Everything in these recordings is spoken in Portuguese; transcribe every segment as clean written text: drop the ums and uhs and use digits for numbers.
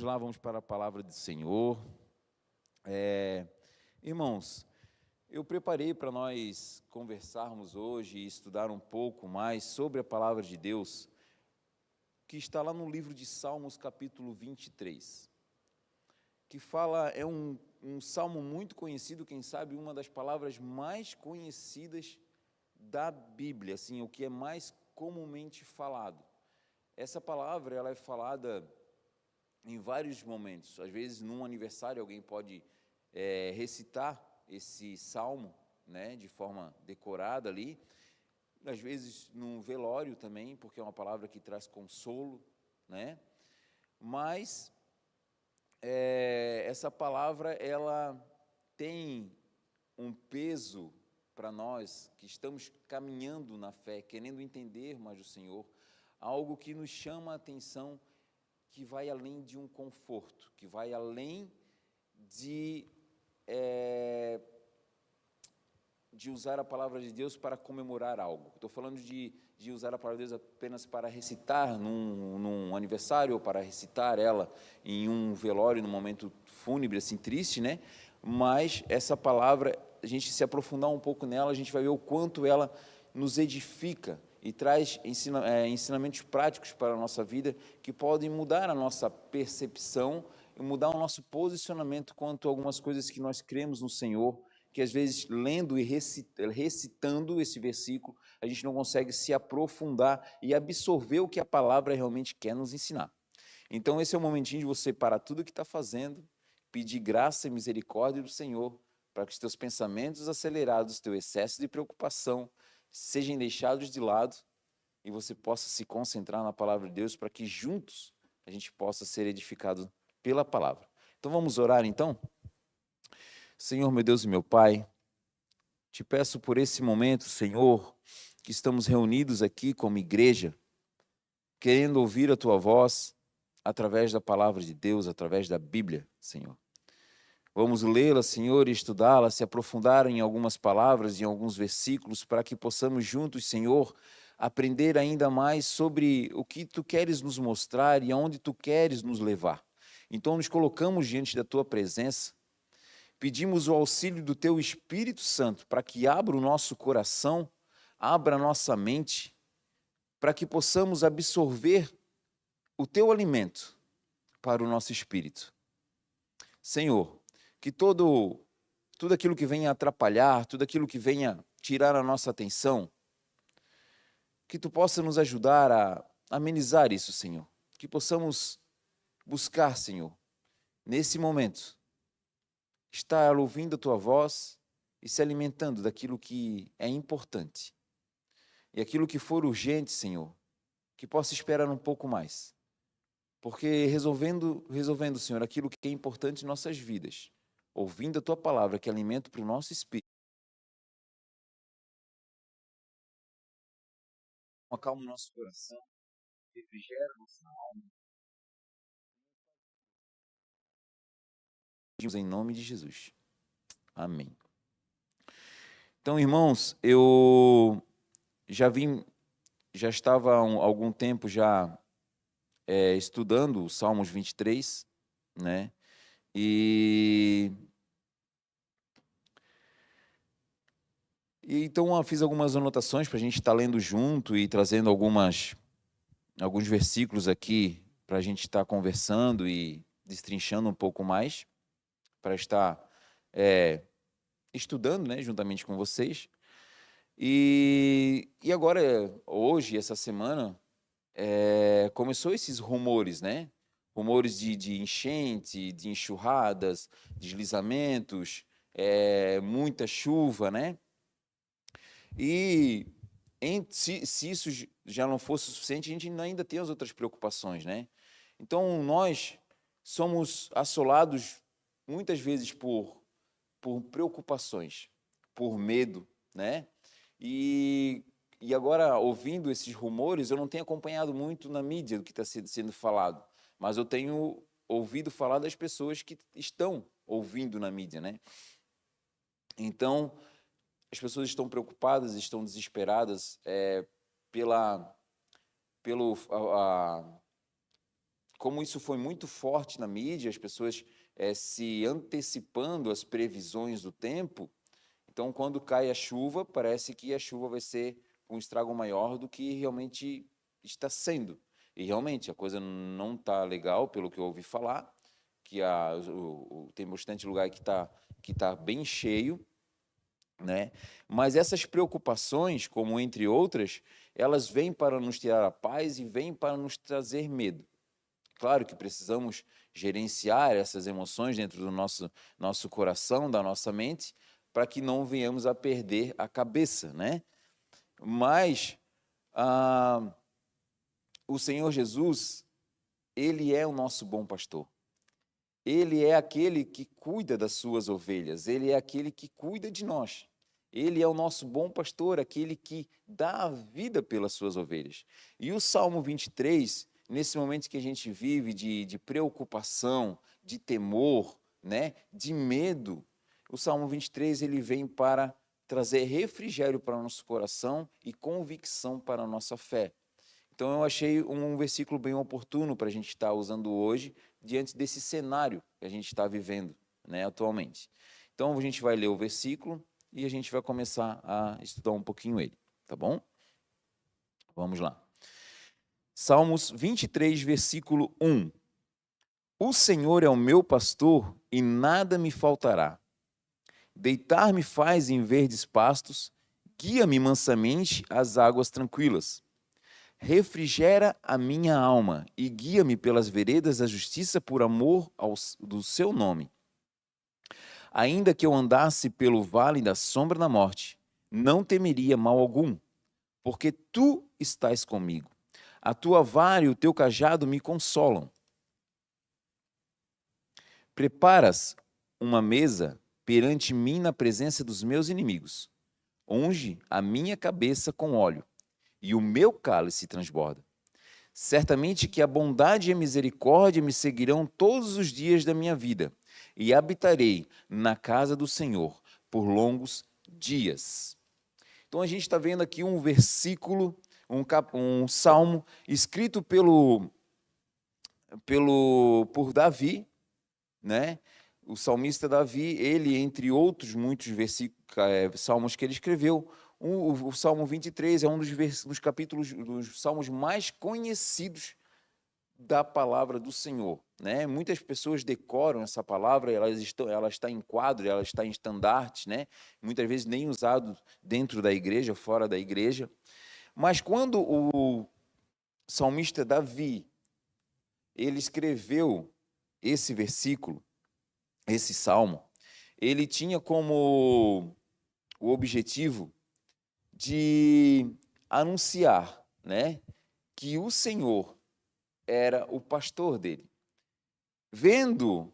lá, vamos para a palavra do Senhor. Irmãos, eu preparei para nós conversarmos hoje e estudar um pouco mais sobre a palavra de Deus, que está lá no livro de Salmos, capítulo 23, que fala, é um salmo muito conhecido, quem sabe uma das palavras mais conhecidas da Bíblia, assim, o que é mais comumente falado. Essa palavra, ela é falada em vários momentos. Às vezes, num aniversário, alguém pode recitar esse salmo, né, de forma decorada ali. Às vezes, num velório também, porque é uma palavra que traz consolo, né? Mas essa palavra, ela tem um peso para nós que estamos caminhando na fé, querendo entender mais o Senhor, algo que nos chama a atenção, que vai além de um conforto, que vai além de usar a palavra de Deus para comemorar algo. Estou falando de usar a palavra de Deus apenas para recitar num aniversário, ou para recitar ela em um velório, num momento fúnebre, assim, triste, né? Mas essa palavra, a gente se aprofundar um pouco nela, a gente vai ver o quanto ela nos edifica e traz ensinamentos práticos para a nossa vida, que podem mudar a nossa percepção e mudar o nosso posicionamento quanto a algumas coisas que nós cremos no Senhor, que às vezes, lendo e recitando esse versículo, a gente não consegue se aprofundar e absorver o que a palavra realmente quer nos ensinar. Então, esse é o momentinho de você parar tudo o que está fazendo, pedir graça e misericórdia do Senhor, para que os teus pensamentos acelerados, teu excesso de preocupação, sejam deixados de lado e você possa se concentrar na palavra de Deus, para que juntos a gente possa ser edificado pela palavra. Então, vamos orar então? Senhor, meu Deus e meu Pai, te peço por esse momento, Senhor, que estamos reunidos aqui como igreja, querendo ouvir a Tua voz através da palavra de Deus, através da Bíblia, Senhor. Vamos lê-la, Senhor, e estudá-la, se aprofundar em algumas palavras, em alguns versículos, para que possamos juntos, Senhor, aprender ainda mais sobre o que Tu queres nos mostrar e aonde Tu queres nos levar. Então, nos colocamos diante da Tua presença, pedimos o auxílio do Teu Espírito Santo para que abra o nosso coração, abra a nossa mente, para que possamos absorver o Teu alimento para o nosso espírito. Senhor, que tudo aquilo que venha atrapalhar, tudo aquilo que venha tirar a nossa atenção, que Tu possa nos ajudar a amenizar isso, Senhor. Que possamos buscar, Senhor, nesse momento, estar ouvindo a Tua voz e se alimentando daquilo que é importante. E aquilo que for urgente, Senhor, que possa esperar um pouco mais. Porque resolvendo, Senhor, aquilo que é importante em nossas vidas, ouvindo a Tua palavra, que é alimento para o nosso espírito, acalma o nosso coração, refrigera a nossa alma. Em nome de Jesus. Amém. Então, irmãos, eu já estava há algum tempo já estudando o Salmos 23, né? E então eu fiz algumas anotações para a gente estar lendo junto e trazendo alguns versículos aqui para a gente estar conversando e destrinchando um pouco mais, para estar estudando, né, juntamente com vocês. E agora, hoje, essa semana, começou esses rumores, né? Rumores de enchente, de enxurradas, deslizamentos, muita chuva, né? E se isso já não fosse suficiente, a gente ainda tem as outras preocupações, né? Então, nós somos assolados muitas vezes por preocupações, por medo, né? E agora, ouvindo esses rumores, eu não tenho acompanhado muito na mídia do que está sendo falado, mas eu tenho ouvido falar das pessoas que estão ouvindo na mídia, né? Então, as pessoas estão preocupadas, estão desesperadas pelo como isso foi muito forte na mídia, as pessoas se antecipando às previsões do tempo, então, quando cai a chuva, parece que a chuva vai ser um estrago maior do que realmente está sendo. E realmente a coisa não está legal, pelo que eu ouvi falar, que tem bastante lugar que tá bem cheio, né? Mas essas preocupações, como entre outras, elas vêm para nos tirar a paz e vêm para nos trazer medo. Claro que precisamos gerenciar essas emoções dentro do nosso coração, da nossa mente, para que não venhamos a perder a cabeça, né? Mas o Senhor Jesus, Ele é o nosso bom pastor. Ele é aquele que cuida das suas ovelhas, Ele é aquele que cuida de nós. Ele é o nosso bom pastor, aquele que dá a vida pelas suas ovelhas. E o Salmo 23, nesse momento que a gente vive de preocupação, de temor, né, de medo, o Salmo 23 ele vem para trazer refrigério para o nosso coração e convicção para a nossa fé. Então eu achei um versículo bem oportuno para a gente estar usando hoje, diante desse cenário que a gente está vivendo, né, atualmente. Então a gente vai ler o versículo e a gente vai começar a estudar um pouquinho ele, tá bom? Vamos lá. Salmos 23, versículo 1. O Senhor é o meu pastor e nada me faltará. Deitar-me faz em verdes pastos, guia-me mansamente às águas tranquilas. Refrigera a minha alma e guia-me pelas veredas da justiça por amor do seu nome. Ainda que eu andasse pelo vale da sombra da morte, não temeria mal algum, porque tu estás comigo. A tua vara e o teu cajado me consolam. Preparas uma mesa perante mim na presença dos meus inimigos. Unge a minha cabeça com óleo, e o meu cálice transborda. Certamente que a bondade e a misericórdia me seguirão todos os dias da minha vida, e habitarei na casa do Senhor por longos dias. Então a gente está vendo aqui um versículo, um salmo escrito por Davi, né? O salmista Davi, ele, entre outros muitos salmos que ele escreveu, o Salmo 23 é um dos capítulos, dos salmos mais conhecidos da palavra do Senhor, né? Muitas pessoas decoram essa palavra, ela está em quadro, ela está em estandarte, né? Muitas vezes nem usado dentro da igreja, fora da igreja. Mas quando o salmista Davi, ele escreveu esse versículo, esse salmo, ele tinha como o objetivo de anunciar, né, que o Senhor era o pastor dele. Vendo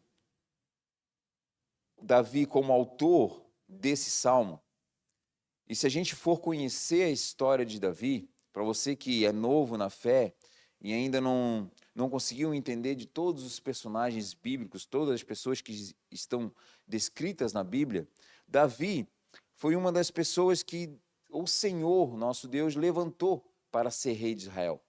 Davi como autor desse salmo, e se a gente for conhecer a história de Davi, para você que é novo na fé e ainda não conseguiu entender de todos os personagens bíblicos, todas as pessoas que estão descritas na Bíblia, Davi foi uma das pessoas que o Senhor, nosso Deus, levantou para ser rei de Israel,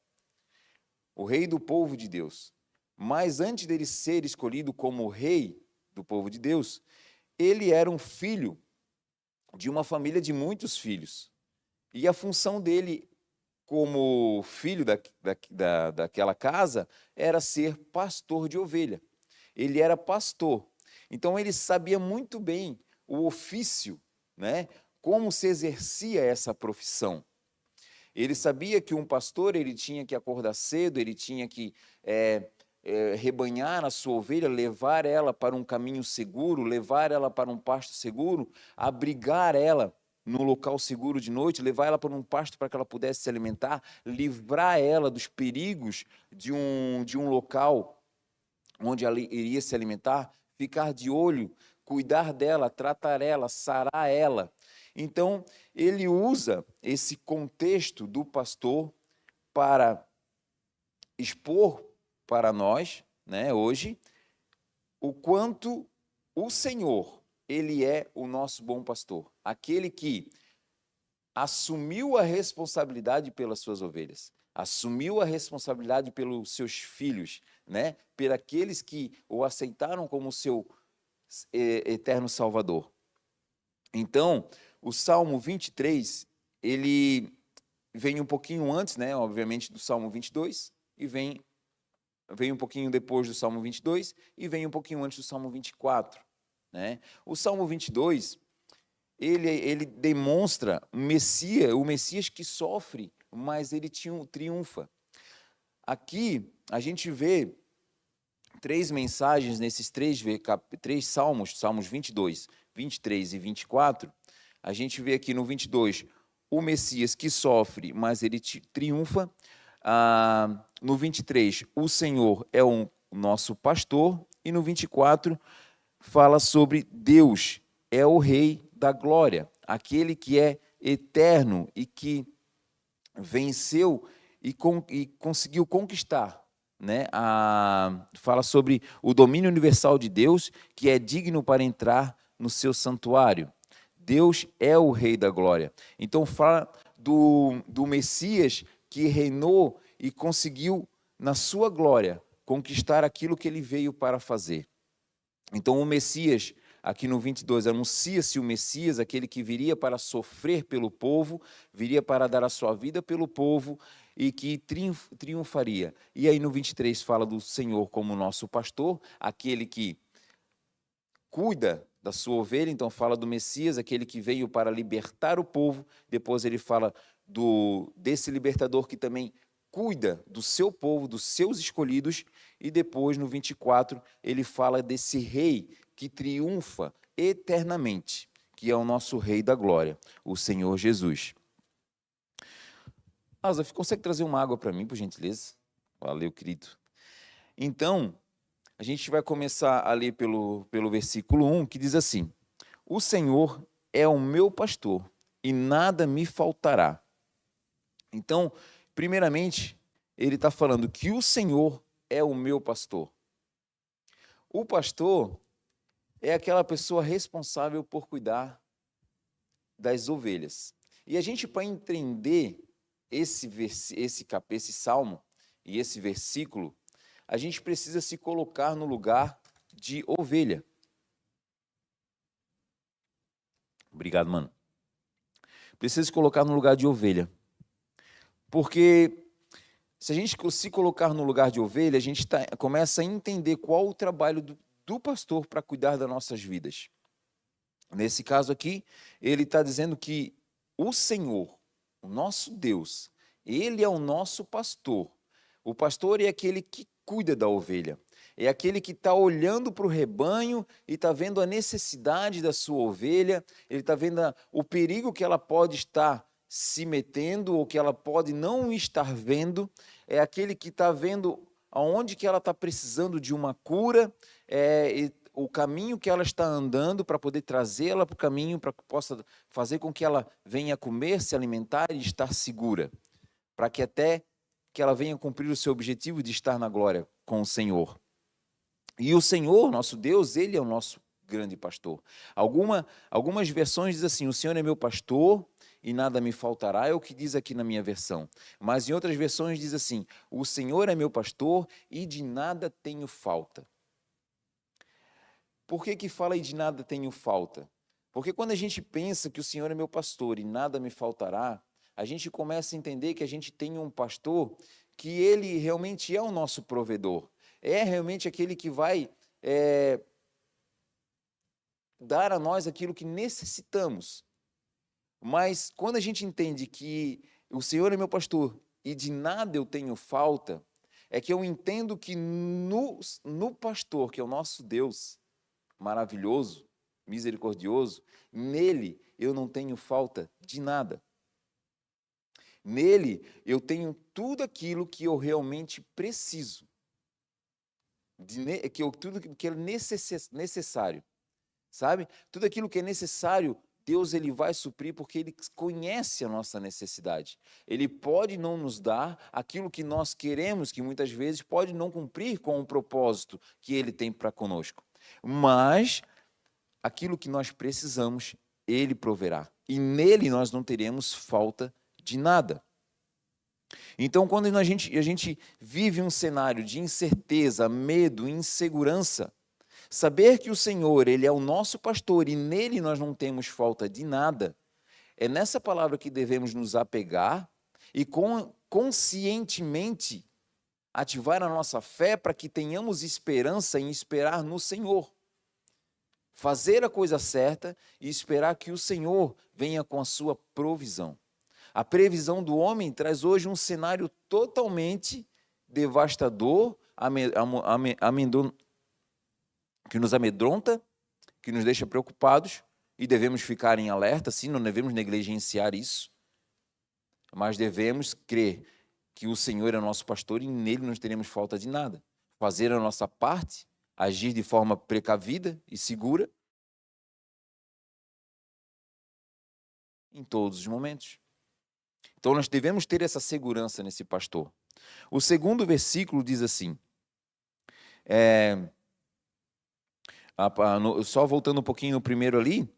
o rei do povo de Deus. Mas antes dele ser escolhido como rei do povo de Deus, ele era um filho de uma família de muitos filhos. E a função dele como filho daquela casa era ser pastor de ovelha. Ele era pastor. Então ele sabia muito bem o ofício, né? Como se exercia essa profissão. Ele sabia que um pastor ele tinha que acordar cedo, ele tinha que rebanhar a sua ovelha, levar ela para um caminho seguro, levar ela para um pasto seguro, abrigar ela no local seguro de noite, levar ela para um pasto para que ela pudesse se alimentar, livrar ela dos perigos de um local onde ela iria se alimentar, ficar de olho, cuidar dela, tratar ela, sarar ela. Então, ele usa esse contexto do pastor para expor para nós, né, hoje, o quanto o Senhor, ele é o nosso bom pastor, aquele que assumiu a responsabilidade pelas suas ovelhas, assumiu a responsabilidade pelos seus filhos, né, por aqueles que o aceitaram como seu eterno Salvador. Então, o Salmo 23, ele vem um pouquinho antes, né, obviamente, do Salmo 22, e vem um pouquinho depois do Salmo 22, e vem um pouquinho antes do Salmo 24. Né? O Salmo 22, ele demonstra o Messias que sofre, mas ele triunfa. Aqui, a gente vê 3 mensagens nesses 3 salmos, Salmos 22, 23 e 24, a gente vê aqui no 22, o Messias que sofre, mas ele triunfa. No 23, o Senhor é o nosso pastor, e no 24, fala sobre Deus, é o Rei da glória, aquele que é eterno e que venceu e conseguiu conquistar. Né? Fala sobre o domínio universal de Deus, que é digno para entrar no seu santuário. Deus é o Rei da glória. Então fala do Messias que reinou e conseguiu, na sua glória, conquistar aquilo que ele veio para fazer. Então o Messias, aqui no 22, anuncia-se o Messias, aquele que viria para sofrer pelo povo, viria para dar a sua vida pelo povo, e que triunfaria. E aí no 23 fala do Senhor como nosso pastor, aquele que cuida da sua ovelha, então fala do Messias, aquele que veio para libertar o povo. Depois ele fala desse libertador que também cuida do seu povo, dos seus escolhidos, e depois no 24 ele fala desse rei que triunfa eternamente, que é o nosso Rei da glória, o Senhor Jesus. Asaf, consegue trazer uma água para mim, por gentileza? Valeu, querido. Então, a gente vai começar a ler pelo versículo 1, que diz assim: o Senhor é o meu pastor, e nada me faltará. Então, primeiramente, ele está falando que o Senhor é o meu pastor. O pastor é aquela pessoa responsável por cuidar das ovelhas. E a gente, para entender esse salmo e esse versículo, a gente precisa se colocar no lugar de ovelha. Obrigado, mano. Precisa se colocar no lugar de ovelha. Porque se a gente se colocar no lugar de ovelha, a gente começa a entender qual o trabalho do pastor para cuidar das nossas vidas. Nesse caso aqui, ele está dizendo que o Senhor, o nosso Deus, ele é o nosso pastor. O pastor é aquele que cuida da ovelha. É aquele que está olhando para o rebanho e está vendo a necessidade da sua ovelha, ele está vendo o perigo que ela pode estar se metendo ou que ela pode não estar vendo. É aquele que está vendo aonde que ela está precisando de uma cura, o caminho que ela está andando para poder trazê-la para o caminho, para que possa fazer com que ela venha comer, se alimentar e estar segura, para que até que ela venha cumprir o seu objetivo de estar na glória com o Senhor. E o Senhor, nosso Deus, ele é o nosso grande pastor. Algumas versões dizem assim: o Senhor é meu pastor e nada me faltará, é o que diz aqui na minha versão. Mas em outras versões diz assim: o Senhor é meu pastor e de nada tenho falta. Por que fala de nada tenho falta? Porque quando a gente pensa que o Senhor é meu pastor e nada me faltará, a gente começa a entender que a gente tem um pastor que ele realmente é o nosso provedor. É realmente aquele que vai dar a nós aquilo que necessitamos. Mas quando a gente entende que o Senhor é meu pastor e de nada eu tenho falta, é que eu entendo que no pastor, que é o nosso Deus, maravilhoso, misericordioso, nele eu não tenho falta de nada. Nele eu tenho tudo aquilo que eu realmente preciso, tudo que é necessário, sabe? Tudo aquilo que é necessário, Deus ele vai suprir, porque ele conhece a nossa necessidade. Ele pode não nos dar aquilo que nós queremos, que muitas vezes pode não cumprir com o propósito que ele tem para conosco. Mas aquilo que nós precisamos, ele proverá. E nele nós não teremos falta de nada. Então, quando a gente vive um cenário de incerteza, medo, insegurança, saber que o Senhor, Ele é o nosso pastor e nele nós não temos falta de nada, é nessa palavra que devemos nos apegar e conscientemente ativar a nossa fé para que tenhamos esperança em esperar no Senhor. Fazer a coisa certa e esperar que o Senhor venha com a sua provisão. A previsão do homem traz hoje um cenário totalmente devastador, que nos amedronta, que nos deixa preocupados, e devemos ficar em alerta, sim, não devemos negligenciar isso, mas devemos crer que o Senhor é nosso pastor e nele não teremos falta de nada. Fazer a nossa parte, agir de forma precavida e segura em todos os momentos. Então nós devemos ter essa segurança nesse pastor. O segundo versículo diz assim, só voltando um pouquinho no primeiro ali,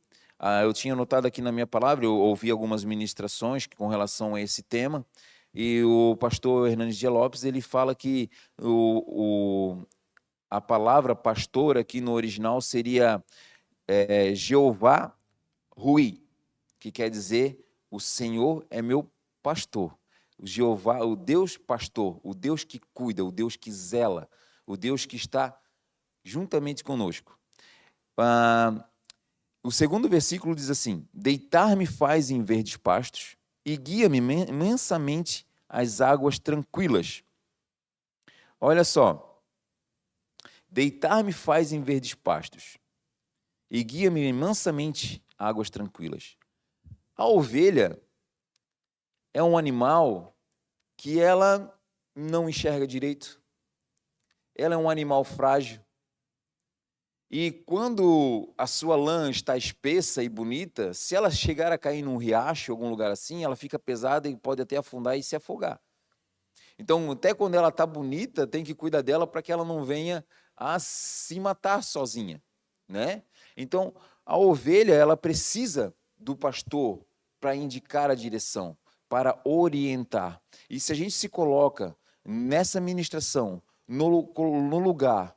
eu tinha notado aqui na minha palavra, eu ouvi algumas ministrações com relação a esse tema, e o pastor Hernandes Dias Lopes, ele fala que a palavra pastor aqui no original seria Jeová Rui, que quer dizer o Senhor é meu pastor. O Jeová, o Deus pastor, o Deus que cuida, o Deus que zela, o Deus que está juntamente conosco. O segundo versículo diz assim, deitar-me faz em verdes pastos e guia-me mansamente às águas tranquilas. Olha só, deitar-me faz em verdes pastos e guia-me mansamente a águas tranquilas. A ovelha é um animal que ela não enxerga direito. Ela é um animal frágil. E quando a sua lã está espessa e bonita, se ela chegar a cair num riacho, algum lugar assim, ela fica pesada e pode até afundar e se afogar. Então, até quando ela está bonita, tem que cuidar dela para que ela não venha a se matar sozinha, né? Então, a ovelha, ela precisa do pastor para indicar a direção, para orientar. E se a gente se coloca nessa ministração, no lugar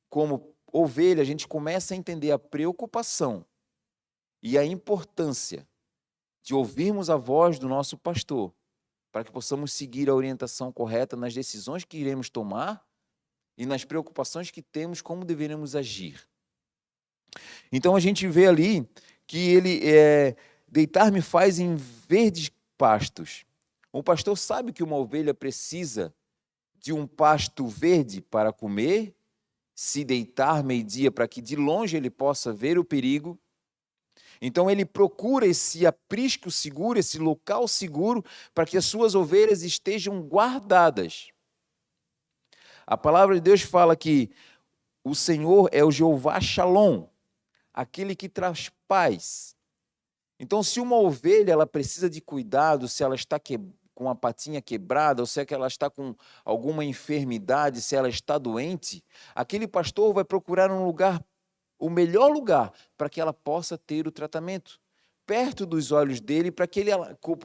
como ovelha, a gente começa a entender a preocupação e a importância de ouvirmos a voz do nosso pastor, para que possamos seguir a orientação correta nas decisões que iremos tomar e nas preocupações que temos, como deveremos agir. Então a gente vê ali que ele deitar-me faz em verdes pastos. O pastor sabe que uma ovelha precisa de um pasto verde para comer, se deitar meio-dia para que de longe ele possa ver o perigo. Então ele procura esse aprisco seguro, esse local seguro, para que as suas ovelhas estejam guardadas. A palavra de Deus fala que o Senhor é o Jeová Shalom, aquele que traz paz. Então, se uma ovelha ela precisa de cuidado, se ela está com a patinha quebrada, ou se ela está com alguma enfermidade, se ela está doente, aquele pastor vai procurar um lugar, o melhor lugar, para que ela possa ter o tratamento, perto dos olhos dele, para que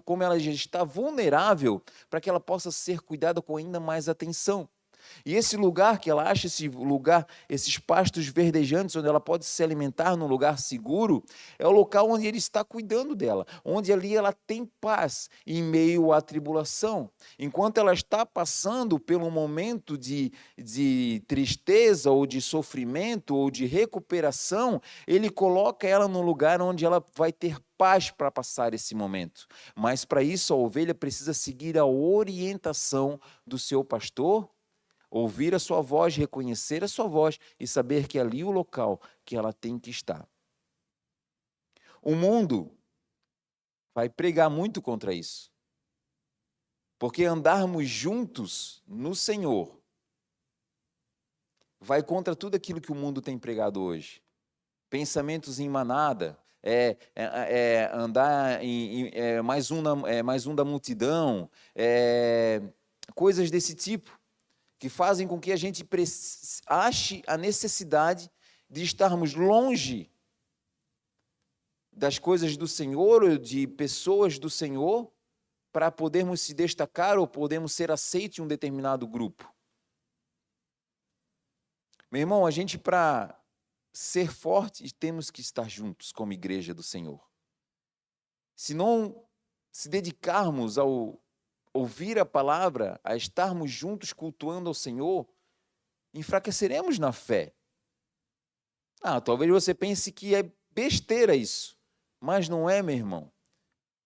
como ela já está vulnerável, para que ela possa ser cuidada com ainda mais atenção. E esse lugar que ela acha, esses pastos verdejantes, onde ela pode se alimentar num lugar seguro, é o local onde ele está cuidando dela, onde ali ela tem paz em meio à tribulação. Enquanto ela está passando pelo momento de tristeza, ou de sofrimento, ou de recuperação, ele coloca ela num lugar onde ela vai ter paz para passar esse momento. Mas para isso a ovelha precisa seguir a orientação do seu pastor, ouvir a sua voz, reconhecer a sua voz e saber que ali é o local que ela tem que estar. O mundo vai pregar muito contra isso. Porque andarmos juntos no Senhor vai contra tudo aquilo que o mundo tem pregado hoje. Pensamentos em manada, andar mais um da multidão, coisas desse tipo, que fazem com que a gente ache a necessidade de estarmos longe das coisas do Senhor, ou de pessoas do Senhor, para podermos se destacar ou podemos ser aceitos em um determinado grupo. Meu irmão, a gente, para ser forte, temos que estar juntos como igreja do Senhor. Se não se dedicarmos ao ouvir a palavra, a estarmos juntos cultuando ao Senhor, enfraqueceremos na fé. Talvez você pense que é besteira isso, mas não é, meu irmão.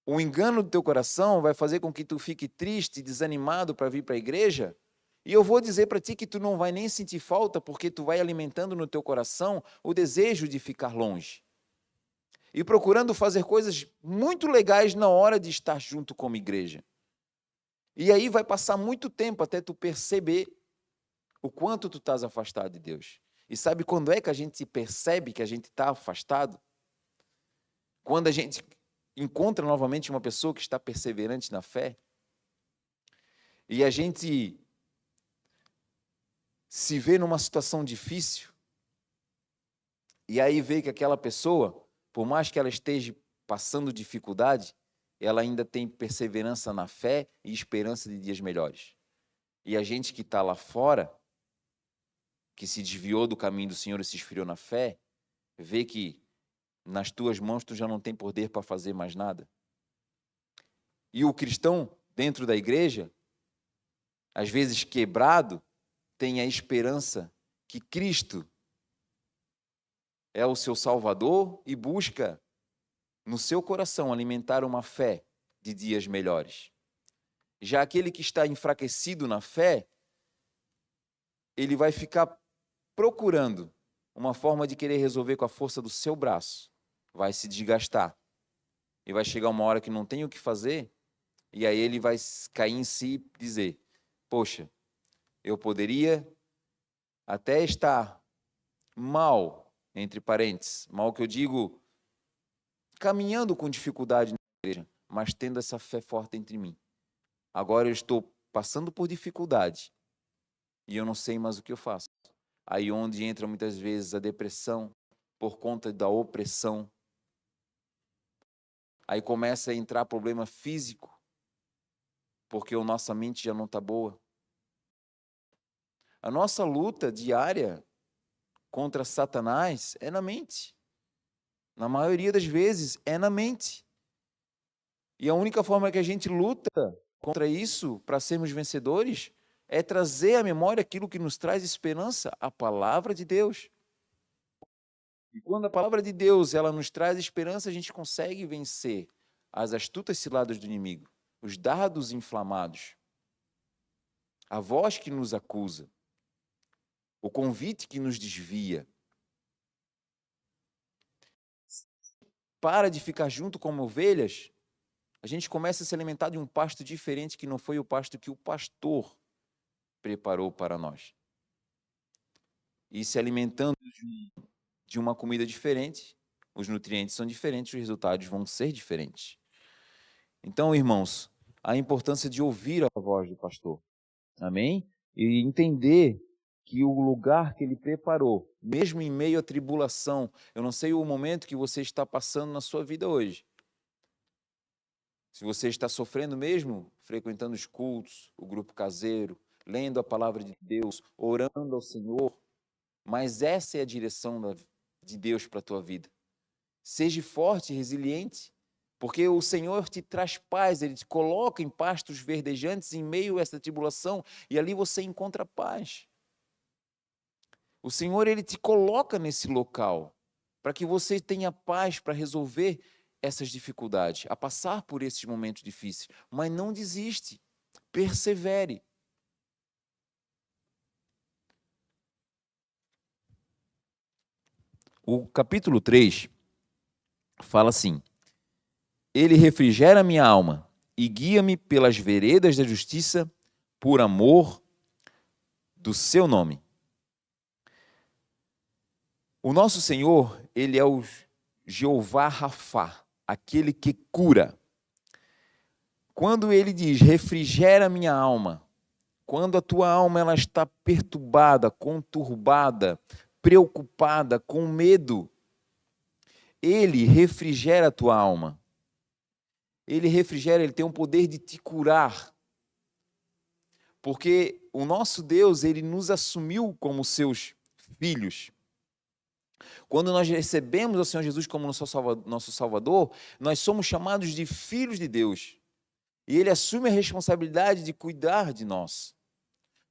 O engano do teu coração vai fazer com que tu fique triste, desanimado para vir para a igreja, e eu vou dizer para ti que tu não vai nem sentir falta, porque tu vai alimentando no teu coração o desejo de ficar longe. E procurando fazer coisas muito legais na hora de estar junto como igreja. E aí vai passar muito tempo até tu perceber o quanto tu estás afastado de Deus. E sabe quando é que a gente percebe que a gente está afastado? Quando a gente encontra novamente uma pessoa que está perseverante na fé, e a gente se vê numa situação difícil, e aí vê que aquela pessoa, por mais que ela esteja passando dificuldade, ela ainda tem perseverança na fé e esperança de dias melhores. E a gente que está lá fora, que se desviou do caminho do Senhor e se esfriou na fé, vê que nas tuas mãos tu já não tem poder para fazer mais nada. E o cristão dentro da igreja, às vezes quebrado, tem a esperança que Cristo é o seu Salvador e busca no seu coração alimentar uma fé de dias melhores. Já aquele que está enfraquecido na fé, ele vai ficar procurando uma forma de querer resolver com a força do seu braço. Vai se desgastar. E vai chegar uma hora que não tem o que fazer, e aí ele vai cair em si e dizer, poxa, eu poderia até estar mal, entre parênteses, mal que eu digo, caminhando com dificuldade na igreja, mas tendo essa fé forte entre mim. Agora eu estou passando por dificuldade e eu não sei mais o que eu faço. Aí onde entra muitas vezes a depressão por conta da opressão. Aí começa a entrar problema físico, porque a nossa mente já não está boa. A nossa luta diária contra Satanás é na mente. Na maioria das vezes é na mente. E a única forma que a gente luta contra isso, para sermos vencedores, é trazer à memória aquilo que nos traz esperança, a palavra de Deus. E quando a palavra de Deus ela nos traz esperança, a gente consegue vencer as astutas ciladas do inimigo, os dardos inflamados, a voz que nos acusa, o convite que nos desvia. Para de ficar junto como ovelhas, a gente começa a se alimentar de um pasto diferente que não foi o pasto que o pastor preparou para nós. E se alimentando de uma comida diferente, os nutrientes são diferentes, os resultados vão ser diferentes. Então, irmãos, a importância de ouvir a voz do pastor. Amém? E entender que o lugar que ele preparou, mesmo em meio à tribulação, eu não sei o momento que você está passando na sua vida hoje. Se você está sofrendo mesmo, frequentando os cultos, o grupo caseiro, lendo a palavra de Deus, orando ao Senhor, mas essa é a direção de Deus para a tua vida. Seja forte e resiliente, porque o Senhor te traz paz, Ele te coloca em pastos verdejantes em meio a essa tribulação, e ali você encontra paz. O Senhor, Ele te coloca nesse local, para que você tenha paz para resolver essas dificuldades, a passar por esses momentos difíceis. Mas não desiste, persevere. O capítulo 3 fala assim: Ele refrigera minha alma e guia-me pelas veredas da justiça por amor do seu nome. O nosso Senhor, Ele é o Jeová Rafá, aquele que cura. Quando Ele diz, refrigera minha alma, quando a tua alma ela está perturbada, conturbada, preocupada, com medo, Ele refrigera a tua alma. ele refrigera, ele tem o poder de te curar. Porque o nosso Deus, ele nos assumiu como seus filhos. Quando nós recebemos o Senhor Jesus como nosso Salvador, nós somos chamados de filhos de Deus. E ele assume a responsabilidade de cuidar de nós.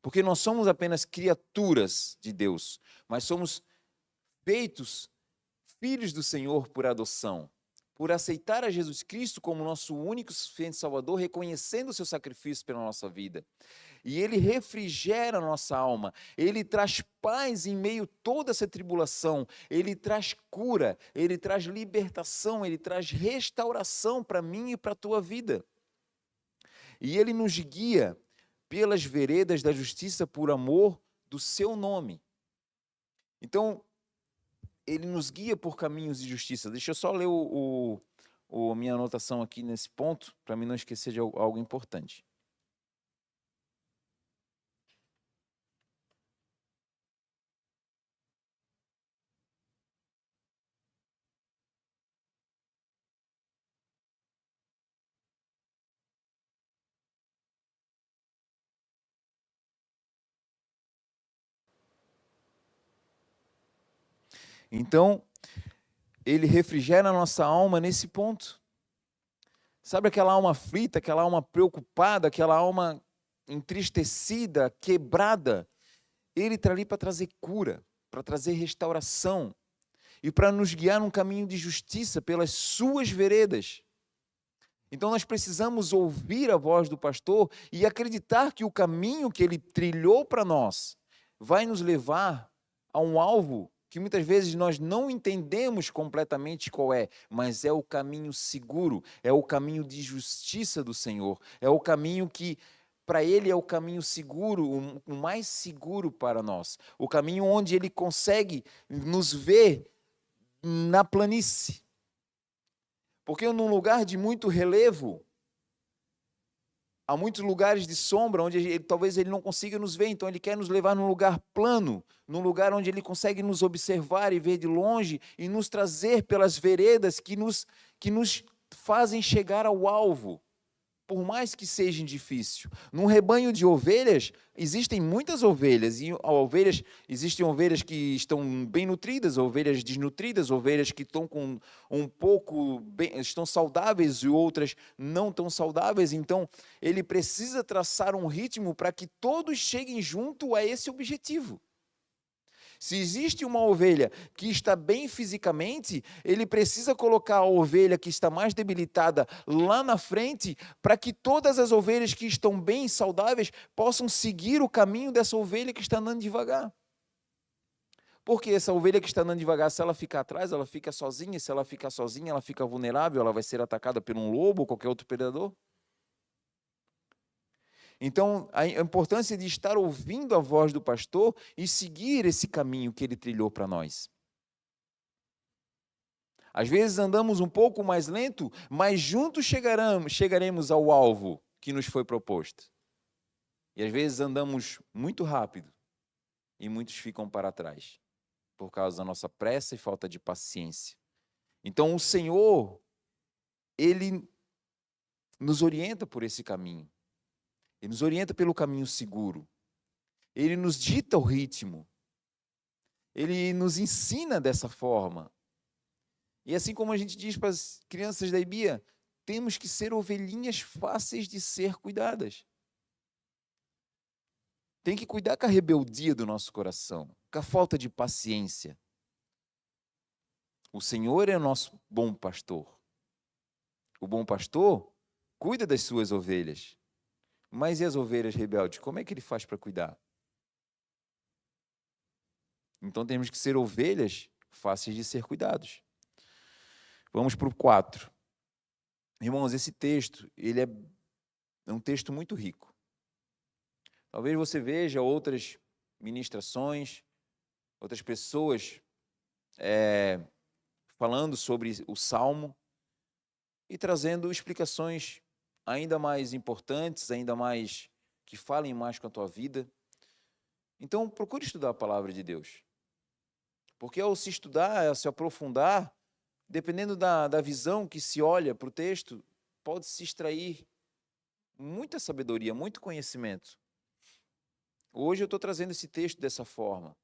Porque não somos apenas criaturas de Deus, mas somos feitos filhos do Senhor por adoção, por aceitar a Jesus Cristo como nosso único e suficiente Salvador, reconhecendo o seu sacrifício pela nossa vida. E ele refrigera a nossa alma, ele traz paz em meio a toda essa tribulação, ele traz cura, ele traz libertação, ele traz restauração para mim e para a tua vida. E ele nos guia pelas veredas da justiça por amor do seu nome. Então, ele nos guia por caminhos de justiça. Deixa eu só ler a minha anotação aqui nesse ponto, para mim não esquecer de algo importante. Então, ele refrigera a nossa alma nesse ponto. Sabe aquela alma aflita, aquela alma preocupada, aquela alma entristecida, quebrada? Ele está ali para trazer cura, para trazer restauração e para nos guiar num caminho de justiça pelas suas veredas. Então nós precisamos ouvir a voz do pastor e acreditar que o caminho que ele trilhou para nós vai nos levar a um alvo que muitas vezes nós não entendemos completamente qual é, mas é o caminho seguro, é o caminho de justiça do Senhor, é o caminho que, para Ele, é o caminho seguro, o mais seguro para nós, o caminho onde Ele consegue nos ver na planície. Porque num lugar de muito relevo, há muitos lugares de sombra onde talvez ele não consiga nos ver, então ele quer nos levar num lugar plano, num lugar onde ele consegue nos observar e ver de longe e nos trazer pelas veredas que nos fazem chegar ao alvo, por mais que seja difícil. Num rebanho de ovelhas, existem muitas ovelhas, e existem ovelhas que estão bem nutridas, ovelhas desnutridas, ovelhas que estão com estão saudáveis e outras não tão saudáveis. Então, ele precisa traçar um ritmo para que todos cheguem junto a esse objetivo. Se existe uma ovelha que está bem fisicamente, ele precisa colocar a ovelha que está mais debilitada lá na frente, para que todas as ovelhas que estão bem saudáveis possam seguir o caminho dessa ovelha que está andando devagar. Porque essa ovelha que está andando devagar, se ela ficar atrás, ela fica sozinha, se ela ficar sozinha, ela fica vulnerável, ela vai ser atacada por um lobo ou qualquer outro predador. Então, a importância de estar ouvindo a voz do pastor e seguir esse caminho que ele trilhou para nós. Às vezes andamos um pouco mais lento, mas juntos chegaremos ao alvo que nos foi proposto. E às vezes andamos muito rápido e muitos ficam para trás, por causa da nossa pressa e falta de paciência. Então, o Senhor, Ele nos orienta por esse caminho. Ele nos orienta pelo caminho seguro. Ele nos dita o ritmo. Ele nos ensina dessa forma. E assim como a gente diz para as crianças da IBIA, temos que ser ovelhinhas fáceis de ser cuidadas. Tem que cuidar com a rebeldia do nosso coração, com a falta de paciência. O Senhor é o nosso bom pastor. O bom pastor cuida das suas ovelhas. Mas e as ovelhas rebeldes? Como é que ele faz para cuidar? Então temos que ser ovelhas fáceis de ser cuidados. Vamos para o 4. Irmãos, esse texto, ele é um texto muito rico. Talvez você veja outras ministrações, outras pessoas falando sobre o Salmo e trazendo explicações ainda mais importantes, ainda mais que falem mais com a tua vida. Então, procure estudar a palavra de Deus. Porque ao se estudar, ao se aprofundar, dependendo da visão que se olha para o texto, pode-se extrair muita sabedoria, muito conhecimento. Hoje eu estou trazendo esse texto dessa forma,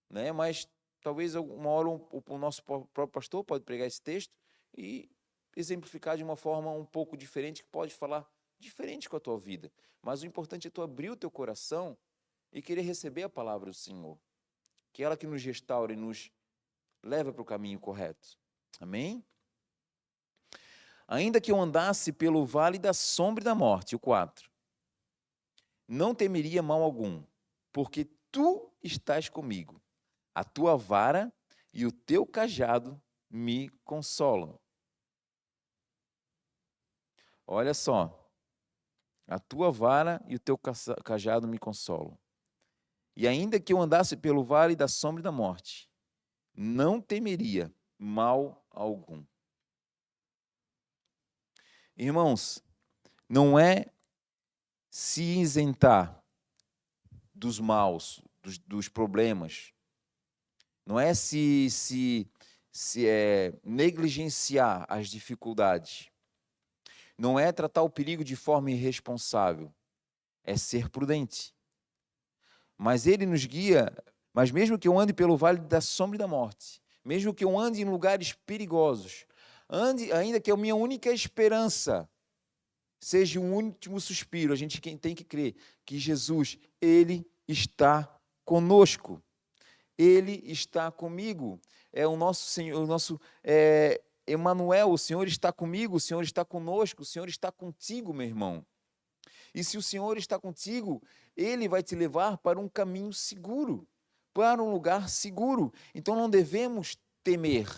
né? Mas talvez uma hora o nosso próprio pastor pode pregar esse texto e exemplificar de uma forma um pouco diferente, que pode falar diferente com a tua vida. Mas o importante é tu abrir o teu coração e querer receber a palavra do Senhor, que é ela que nos restaura e nos leva para o caminho correto. Amém? Ainda que eu andasse pelo vale da sombra e da morte, o 4, não temeria mal algum, porque tu estás comigo. A tua vara e o teu cajado me consolam. Olha só, a tua vara e o teu cajado me consolam. E ainda que eu andasse pelo vale da sombra e da morte, não temeria mal algum. Irmãos, não é se isentar dos maus, dos problemas, não é se negligenciar as dificuldades, não é tratar o perigo de forma irresponsável, é ser prudente. Mas ele nos guia, mas mesmo que eu ande pelo vale da sombra e da morte, mesmo que eu ande em lugares perigosos, ainda que a minha única esperança seja um último suspiro, a gente tem que crer que Jesus, Ele está conosco, Ele está comigo, é o nosso Senhor, o nosso Emanuel, o Senhor está comigo, o Senhor está conosco, o Senhor está contigo, meu irmão. E se o Senhor está contigo, Ele vai te levar para um caminho seguro, para um lugar seguro. Então não devemos temer.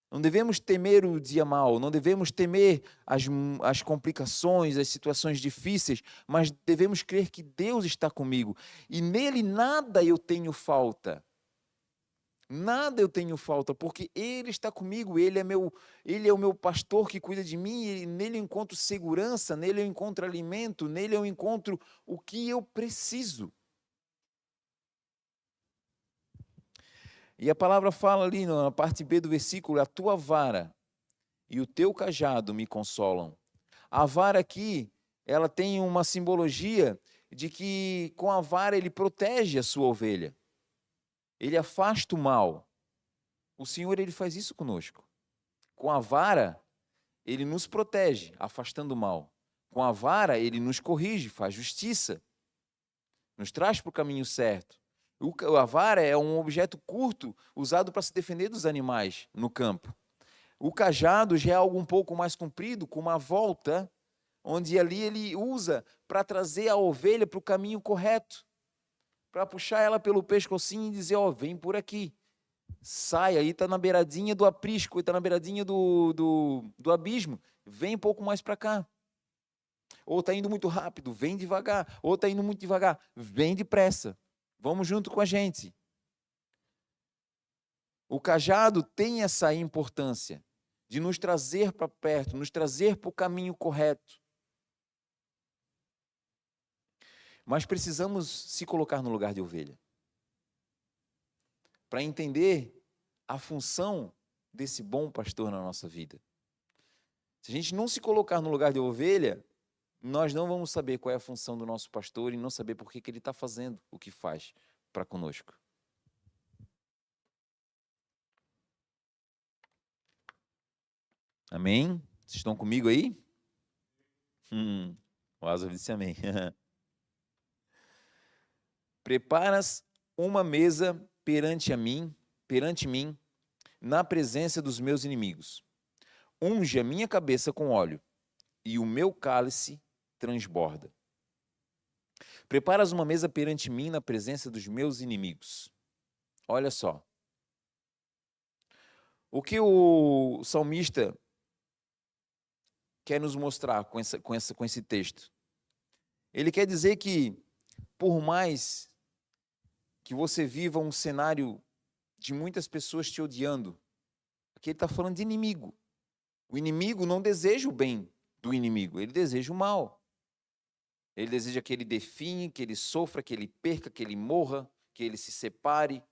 Não devemos temer o dia mau, não devemos temer as complicações, as situações difíceis, mas devemos crer que Deus está comigo. E nele nada eu tenho falta. Nada eu tenho falta, porque Ele está comigo, Ele é o meu pastor que cuida de mim, e nele eu encontro segurança, nele eu encontro alimento, nele eu encontro o que eu preciso. E a palavra fala ali na parte B do versículo, a tua vara e o teu cajado me consolam. A vara aqui, ela tem uma simbologia de que com a vara ele protege a sua ovelha. Ele afasta o mal. O Senhor, Ele faz isso conosco. Com a vara, Ele nos protege, afastando o mal. Com a vara, Ele nos corrige, faz justiça. Nos traz para o caminho certo. A vara é um objeto curto, usado para se defender dos animais no campo. O cajado já é algo um pouco mais comprido, com uma volta, onde ali ele usa para trazer a ovelha para o caminho correto. Para puxar ela pelo pescocinho e dizer, vem por aqui. Sai, aí está na beiradinha do aprisco, está na beiradinha do abismo. Vem um pouco mais para cá. Ou está indo muito rápido, vem devagar. Ou está indo muito devagar, vem depressa. Vamos junto com a gente. O cajado tem essa importância de nos trazer para perto, nos trazer para o caminho correto. Mas precisamos se colocar no lugar de ovelha, para entender a função desse bom pastor na nossa vida. Se a gente não se colocar no lugar de ovelha, nós não vamos saber qual é a função do nosso pastor e não saber por que ele está fazendo o que faz para conosco. Amém? Vocês estão comigo aí? O Lázaro disse amém. Preparas uma mesa perante mim, na presença dos meus inimigos. Unge a minha cabeça com óleo, e o meu cálice transborda. Preparas uma mesa perante mim na presença dos meus inimigos. Olha só. O que o salmista quer nos mostrar com esse texto? Ele quer dizer que, por mais que você viva um cenário de muitas pessoas te odiando, aqui ele está falando de inimigo. O inimigo não deseja o bem do inimigo, ele deseja o mal. Ele deseja que ele definhe, que ele sofra, que ele perca, que ele morra, que ele se separe,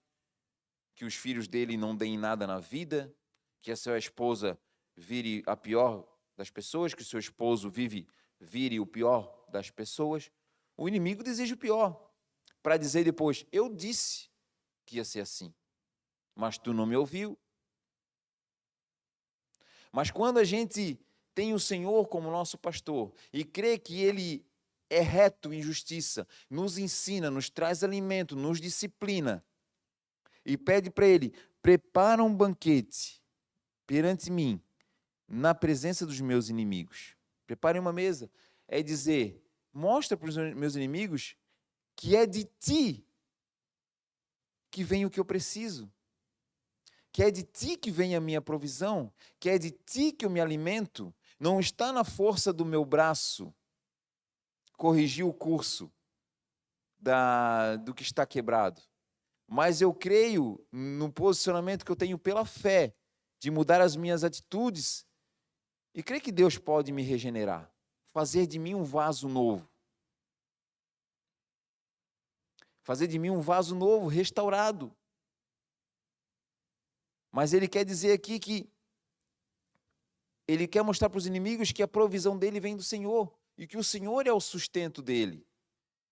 que os filhos dele não deem nada na vida, que a sua esposa vire a pior das pessoas, que o seu esposo vire o pior das pessoas. O inimigo deseja o pior, para dizer depois, eu disse que ia ser assim, mas tu não me ouviu. Mas quando a gente tem o Senhor como nosso pastor e crê que Ele é reto em justiça, nos ensina, nos traz alimento, nos disciplina, e pede para Ele, prepara um banquete perante mim, na presença dos meus inimigos. Prepare uma mesa. É dizer, mostra para os meus inimigos que é de ti que vem o que eu preciso, que é de ti que vem a minha provisão, que é de ti que eu me alimento. Não está na força do meu braço corrigir o curso do que está quebrado, mas eu creio no posicionamento que eu tenho pela fé, de mudar as minhas atitudes, e creio que Deus pode me regenerar, fazer de mim um vaso novo. Fazer de mim um vaso novo, restaurado. Mas ele quer dizer aqui que ele quer mostrar para os inimigos que a provisão dele vem do Senhor, e que o Senhor é o sustento dele.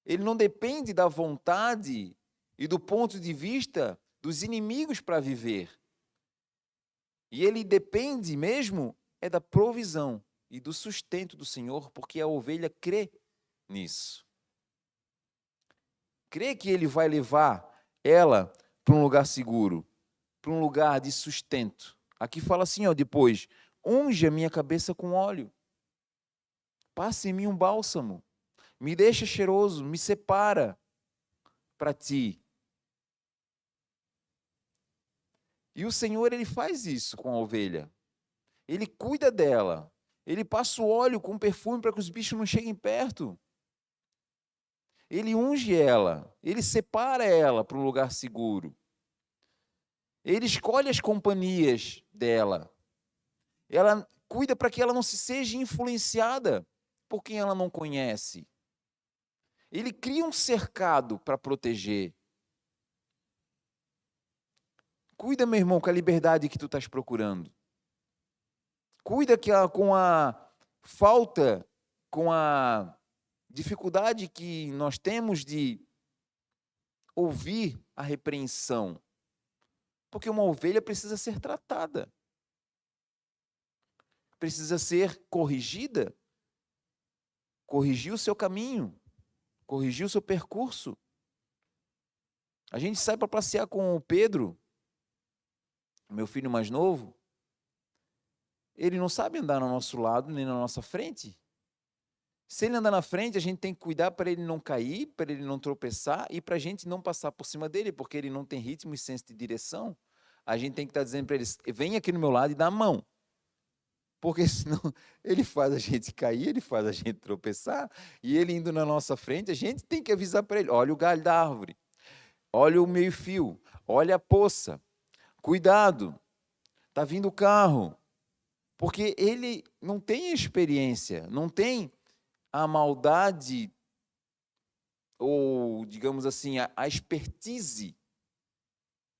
Ele não depende da vontade e do ponto de vista dos inimigos para viver. E ele depende mesmo é da provisão e do sustento do Senhor, porque a ovelha crê nisso. Crê que ele vai levar ela para um lugar seguro, para um lugar de sustento. Aqui fala assim, ó, depois, unge a minha cabeça com óleo, passa em mim um bálsamo, me deixa cheiroso, me separa para ti. E o Senhor, ele faz isso com a ovelha. Ele cuida dela. Ele passa o óleo com perfume para que os bichos não cheguem perto. Ele unge ela. Ele separa ela para um lugar seguro. Ele escolhe as companhias dela. Ela cuida para que ela não seja influenciada por quem ela não conhece. Ele cria um cercado para proteger. Cuida, meu irmão, com a liberdade que tu estás procurando. Cuida que com a falta, com a dificuldade que nós temos de ouvir a repreensão. Porque uma ovelha precisa ser tratada. Precisa ser corrigida. Corrigir o seu caminho. Corrigir o seu percurso. A gente sai para passear com o Pedro, meu filho mais novo. Ele não sabe andar no nosso lado, nem na nossa frente. Se ele andar na frente, a gente tem que cuidar para ele não cair, para ele não tropeçar e para a gente não passar por cima dele, porque ele não tem ritmo e senso de direção. A gente tem que estar dizendo para ele, vem aqui no meu lado e dá a mão. Porque senão ele faz a gente cair, ele faz a gente tropeçar, e ele indo na nossa frente, a gente tem que avisar para ele, olha o galho da árvore, olha o meio-fio, olha a poça, cuidado, está vindo o carro. Porque ele não tem experiência, não tem a maldade, ou, digamos assim, a expertise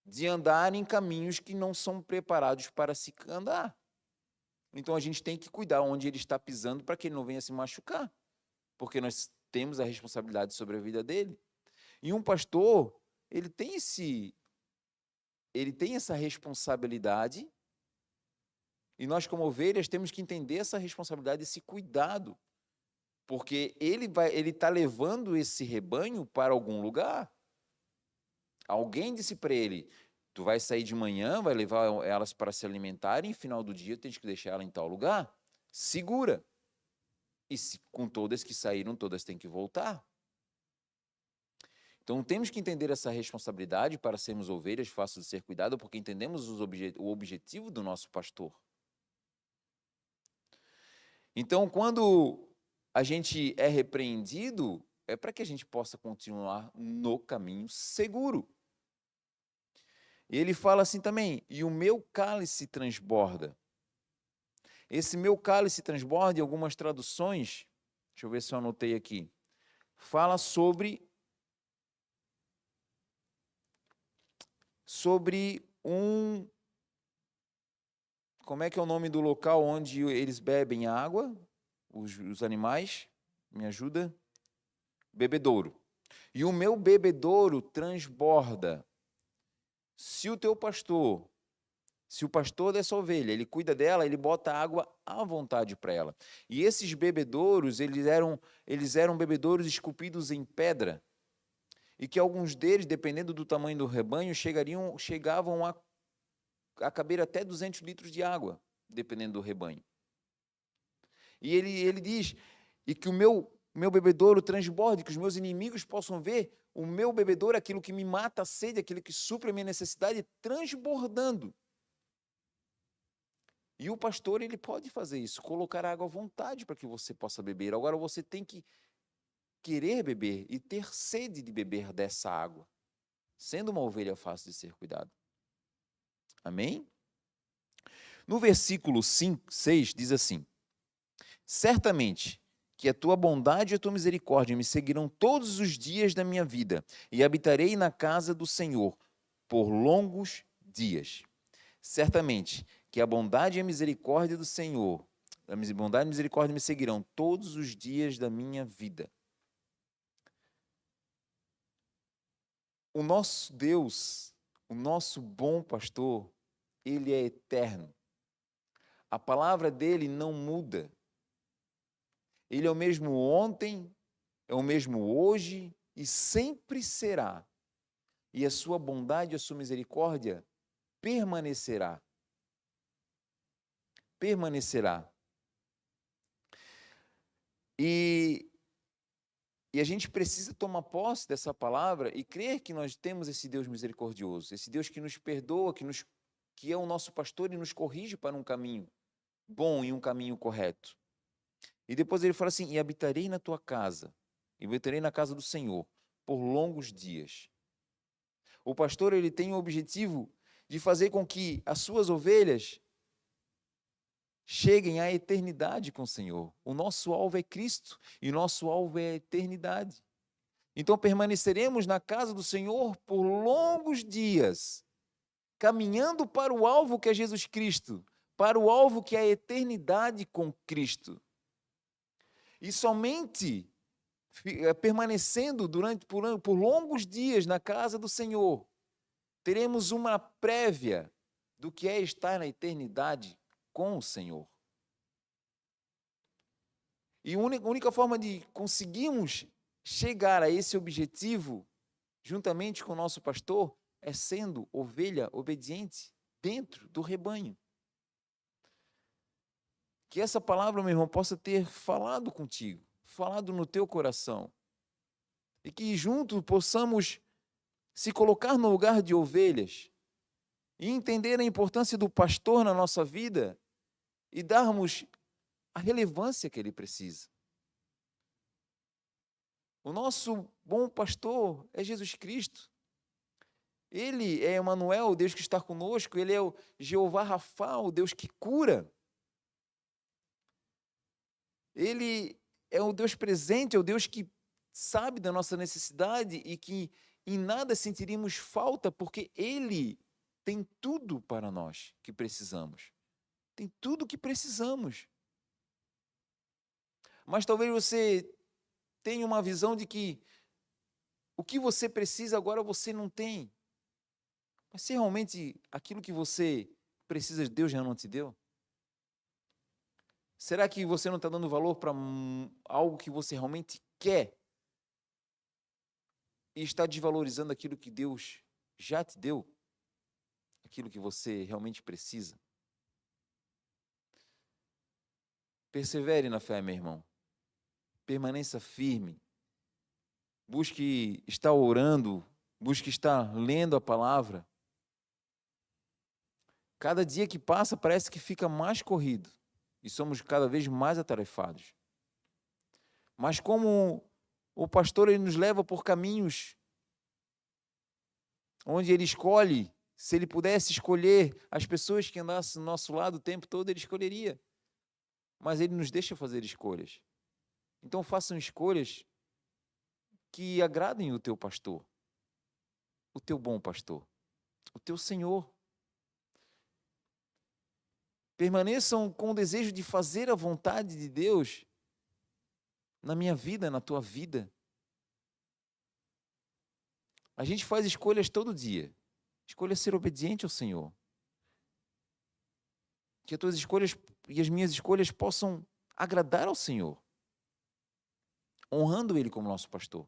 de andar em caminhos que não são preparados para se andar. Então, a gente tem que cuidar onde ele está pisando para que ele não venha se machucar, porque nós temos a responsabilidade sobre a vida dele. E um pastor, ele tem essa responsabilidade. E nós, como ovelhas, temos que entender essa responsabilidade, esse cuidado, porque ele está levando esse rebanho para algum lugar. Alguém disse para ele, tu vai sair de manhã, vai levar elas para se alimentarem, e no final do dia tens que deixar ela em tal lugar. Segura. E com todas que saíram, todas têm que voltar. Então, temos que entender essa responsabilidade para sermos ovelhas, fácil de ser cuidado, porque entendemos o objetivo do nosso pastor. Então, quando a gente é repreendido, é para que a gente possa continuar no caminho seguro. E ele fala assim também, e o meu cálice transborda. Esse meu cálice transborda, em algumas traduções, deixa eu ver se eu anotei aqui, fala sobre Como é que é o nome do local onde eles bebem água? Os animais? Me ajuda? Bebedouro. E o meu bebedouro transborda. Se o pastor dessa ovelha, ele cuida dela, ele bota água à vontade para ela. E esses bebedouros, eles eram bebedouros esculpidos em pedra, e que alguns deles, dependendo do tamanho do rebanho, chegavam a caber até 200 litros de água, dependendo do rebanho. E ele diz, e que o meu bebedouro transborde, que os meus inimigos possam ver o meu bebedouro, aquilo que me mata a sede, aquilo que supre a minha necessidade, transbordando. E o pastor, ele pode fazer isso, colocar água à vontade para que você possa beber. Agora você tem que querer beber e ter sede de beber dessa água, sendo uma ovelha fácil de ser cuidada. Amém? No versículo 6 diz assim: certamente que a tua bondade e a tua misericórdia me seguirão todos os dias da minha vida, e habitarei na casa do Senhor por longos dias. Certamente que a bondade e a misericórdia do Senhor, a bondade e a misericórdia me seguirão todos os dias da minha vida. O nosso Deus, o nosso bom pastor, ele é eterno. A palavra dele não muda. Ele é o mesmo ontem, é o mesmo hoje e sempre será. E a sua bondade e a sua misericórdia permanecerá. Permanecerá. E a gente precisa tomar posse dessa palavra e crer que nós temos esse Deus misericordioso, esse Deus que nos perdoa, que é o nosso pastor e nos corrige para um caminho bom e um caminho correto. E depois ele fala assim: e habitarei na tua casa, e habitarei na casa do Senhor por longos dias. O pastor, ele tem o objetivo de fazer com que as suas ovelhas cheguem à eternidade com o Senhor. O nosso alvo é Cristo e o nosso alvo é a eternidade. Então permaneceremos na casa do Senhor por longos dias, caminhando para o alvo que é Jesus Cristo, para o alvo que é a eternidade com Cristo. E somente permanecendo por longos dias na casa do Senhor, teremos uma prévia do que é estar na eternidade com o Senhor. E a única forma de conseguirmos chegar a esse objetivo, juntamente com o nosso pastor, é sendo ovelha obediente dentro do rebanho. Que essa palavra, meu irmão, possa ter falado contigo, falado no teu coração. E que juntos possamos se colocar no lugar de ovelhas e entender a importância do pastor na nossa vida e darmos a relevância que ele precisa. O nosso bom pastor é Jesus Cristo. Ele é Emanuel, o Deus que está conosco. Ele é o Jeová Rafa, o Deus que cura. Ele é o Deus presente, é o Deus que sabe da nossa necessidade e que em nada sentiríamos falta, porque Ele tem tudo para nós que precisamos. Tem tudo o que precisamos. Mas talvez você tenha uma visão de que o que você precisa agora você não tem. Mas se realmente aquilo que você precisa de Deus já não te deu? Será que você não está dando valor para algo que você realmente quer? E está desvalorizando aquilo que Deus já te deu? Aquilo que você realmente precisa? Persevere na fé, meu irmão. Permaneça firme. Busque estar orando. Busque estar lendo a palavra. Cada dia que passa parece que fica mais corrido. E somos cada vez mais atarefados. Mas como o pastor ele nos leva por caminhos onde ele escolhe, se ele pudesse escolher as pessoas que andassem do nosso lado o tempo todo, ele escolheria. Mas ele nos deixa fazer escolhas. Então façam escolhas que agradem o teu pastor, o teu bom pastor, o teu Senhor. Permaneçam com o desejo de fazer a vontade de Deus na minha vida, na tua vida. A gente faz escolhas todo dia. Escolha ser obediente ao Senhor. Que as tuas escolhas e as minhas escolhas possam agradar ao Senhor, honrando Ele como nosso pastor.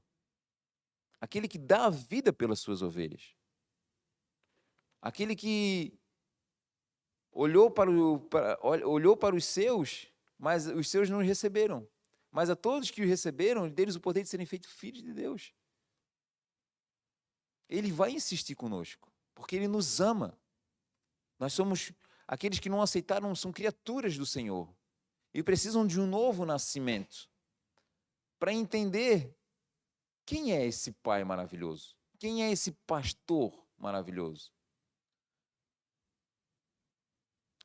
Aquele que dá a vida pelas suas ovelhas. Aquele que olhou para os seus, mas os seus não os receberam. Mas a todos que o receberam, deles o poder de serem feitos filhos de Deus. Ele vai insistir conosco, porque Ele nos ama. Nós somos, aqueles que não aceitaram são criaturas do Senhor e precisam de um novo nascimento para entender quem é esse Pai maravilhoso, quem é esse pastor maravilhoso.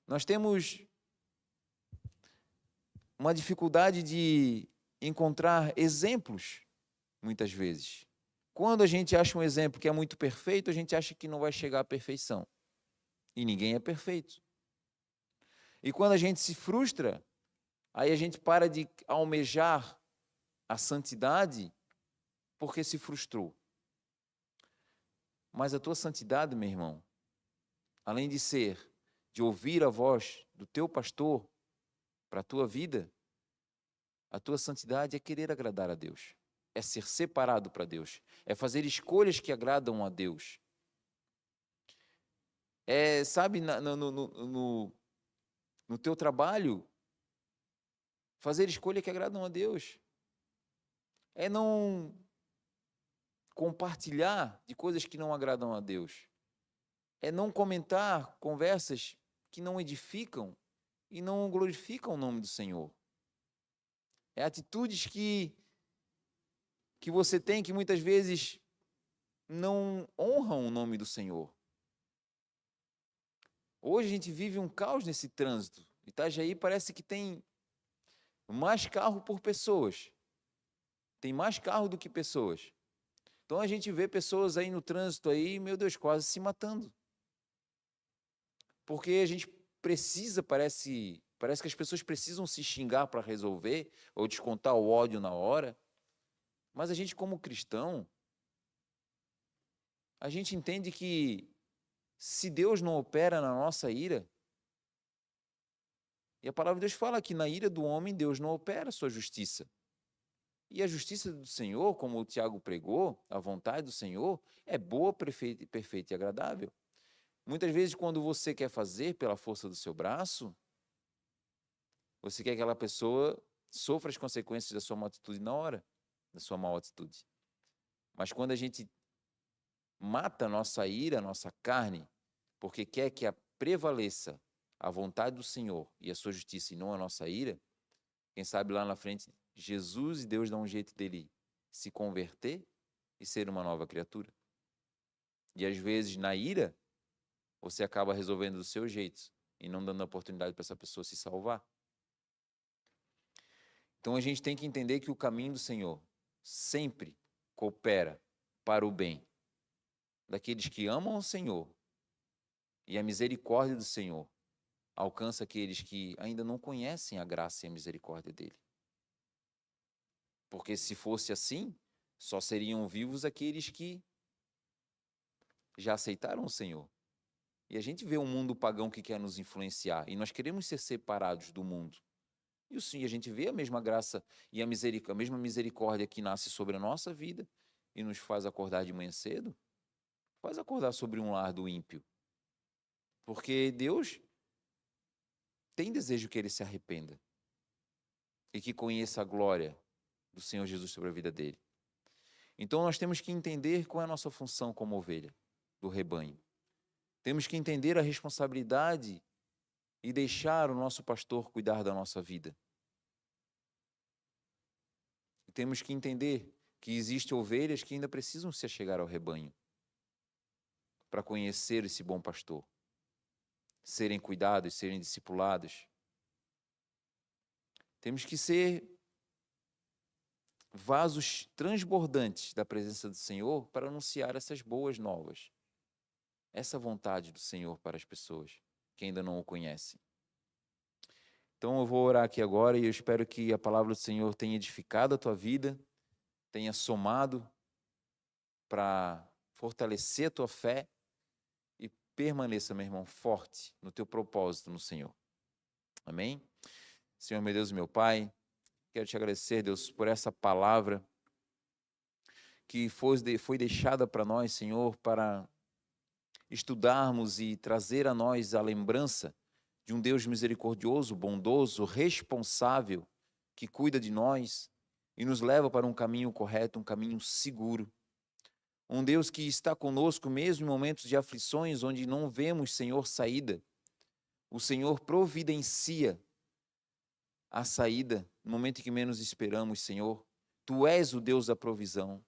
Nós temos uma dificuldade de encontrar exemplos, muitas vezes. Quando a gente acha um exemplo que é muito perfeito, a gente acha que não vai chegar à perfeição. E ninguém é perfeito. E quando a gente se frustra, aí a gente para de almejar a santidade porque se frustrou. Mas a tua santidade, meu irmão, além de ouvir a voz do teu pastor para a tua vida, a tua santidade é querer agradar a Deus, é ser separado para Deus, é fazer escolhas que agradam a Deus. Sabe, no teu trabalho, fazer escolhas que agradam a Deus. É não compartilhar de coisas que não agradam a Deus. É não comentar conversas que não edificam e não glorificam o nome do Senhor. É atitudes que você tem que muitas vezes não honram o nome do Senhor. Hoje a gente vive um caos nesse trânsito. Itajaí parece que tem mais carro por pessoas. Tem mais carro do que pessoas. Então a gente vê pessoas aí no trânsito aí, meu Deus, quase se matando. Porque a gente precisa, parece que as pessoas precisam se xingar para resolver ou descontar o ódio na hora. Mas a gente, como cristão, a gente entende que se Deus não opera na nossa ira, e a palavra de Deus fala que na ira do homem Deus não opera a sua justiça. E a justiça do Senhor, como o Tiago pregou, a vontade do Senhor é boa, perfeita e agradável. Muitas vezes, quando você quer fazer pela força do seu braço, você quer que aquela pessoa sofra as consequências da sua má atitude na hora, da sua má atitude. Mas quando a gente mata a nossa ira, a nossa carne, porque quer que prevaleça a vontade do Senhor e a sua justiça e não a nossa ira, quem sabe lá na frente Jesus e Deus dão um jeito dele se converter e ser uma nova criatura. E às vezes na ira, você acaba resolvendo do seu jeito e não dando a oportunidade para essa pessoa se salvar. Então a gente tem que entender que o caminho do Senhor sempre coopera para o bem daqueles que amam o Senhor, e a misericórdia do Senhor alcança aqueles que ainda não conhecem a graça e a misericórdia dele. Porque se fosse assim, só seriam vivos aqueles que já aceitaram o Senhor. E a gente vê um mundo pagão que quer nos influenciar, e nós queremos ser separados do mundo. E a gente vê a mesma graça e a mesma misericórdia que nasce sobre a nossa vida e nos faz acordar de manhã cedo, faz acordar sobre um lar do ímpio. Porque Deus tem desejo que ele se arrependa e que conheça a glória do Senhor Jesus sobre a vida dele. Então nós temos que entender qual é a nossa função como ovelha do rebanho. Temos que entender a responsabilidade e deixar o nosso pastor cuidar da nossa vida. E temos que entender que existem ovelhas que ainda precisam se achegar ao rebanho para conhecer esse bom pastor, serem cuidados, serem discipulados. Temos que ser vasos transbordantes da presença do Senhor para anunciar essas boas novas, essa vontade do Senhor para as pessoas que ainda não o conhecem. Então eu vou orar aqui agora e eu espero que a palavra do Senhor tenha edificado a tua vida, tenha somado para fortalecer a tua fé e permaneça, meu irmão, forte no teu propósito no Senhor. Amém? Senhor, meu Deus e meu Pai, quero te agradecer, Deus, por essa palavra que foi deixada para nós, Senhor, para estudarmos e trazer a nós a lembrança de um Deus misericordioso, bondoso, responsável, que cuida de nós e nos leva para um caminho correto, um caminho seguro. Um Deus que está conosco mesmo em momentos de aflições onde não vemos, Senhor, saída. O Senhor providencia a saída no momento em que menos esperamos, Senhor. Tu és o Deus da provisão.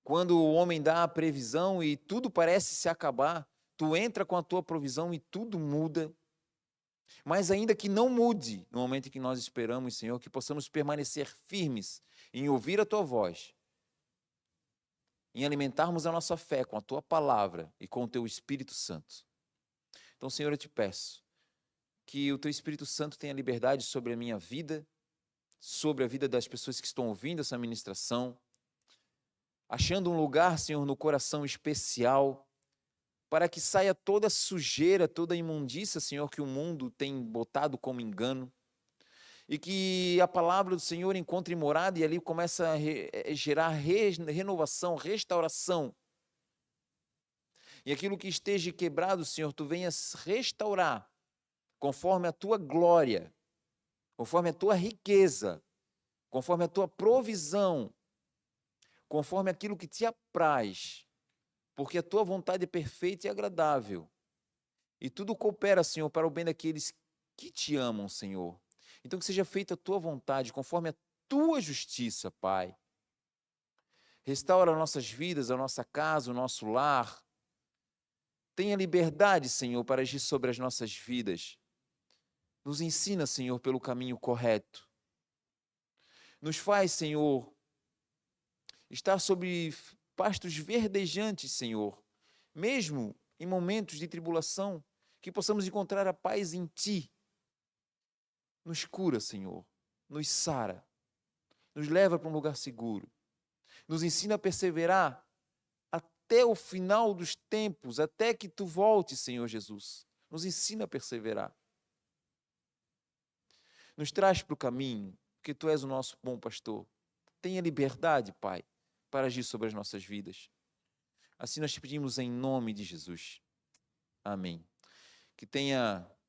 Quando o homem dá a previsão e tudo parece se acabar, tu entra com a tua provisão e tudo muda. Mas ainda que não mude no momento em que nós esperamos, Senhor, que possamos permanecer firmes em ouvir a tua voz, em alimentarmos a nossa fé com a tua palavra e com o teu Espírito Santo. Então, Senhor, eu te peço que o teu Espírito Santo tenha liberdade sobre a minha vida, sobre a vida das pessoas que estão ouvindo essa ministração, achando um lugar, Senhor, no coração especial, para que saia toda a sujeira, toda a imundícia, Senhor, que o mundo tem botado como engano, e que a palavra do Senhor encontre morada e ali começa a gerar renovação, restauração. E aquilo que esteja quebrado, Senhor, tu venhas restaurar, conforme a tua glória, conforme a tua riqueza, conforme a tua provisão, conforme aquilo que te apraz, porque a tua vontade é perfeita e agradável. E tudo coopera, Senhor, para o bem daqueles que te amam, Senhor. Então que seja feita a tua vontade, conforme a tua justiça, Pai. Restaura nossas vidas, a nossa casa, o nosso lar. Tenha liberdade, Senhor, para agir sobre as nossas vidas. Nos ensina, Senhor, pelo caminho correto. Nos faz, Senhor, estar sobre pastos verdejantes, Senhor, mesmo em momentos de tribulação, que possamos encontrar a paz em Ti. Nos cura, Senhor, nos sara, nos leva para um lugar seguro, nos ensina a perseverar até o final dos tempos, até que Tu voltes, Senhor Jesus. Nos ensina a perseverar. Nos traz para o caminho, porque Tu és o nosso bom pastor. Tenha liberdade, Pai, para agir sobre as nossas vidas. Assim nós te pedimos em nome de Jesus. Amém. Que tenha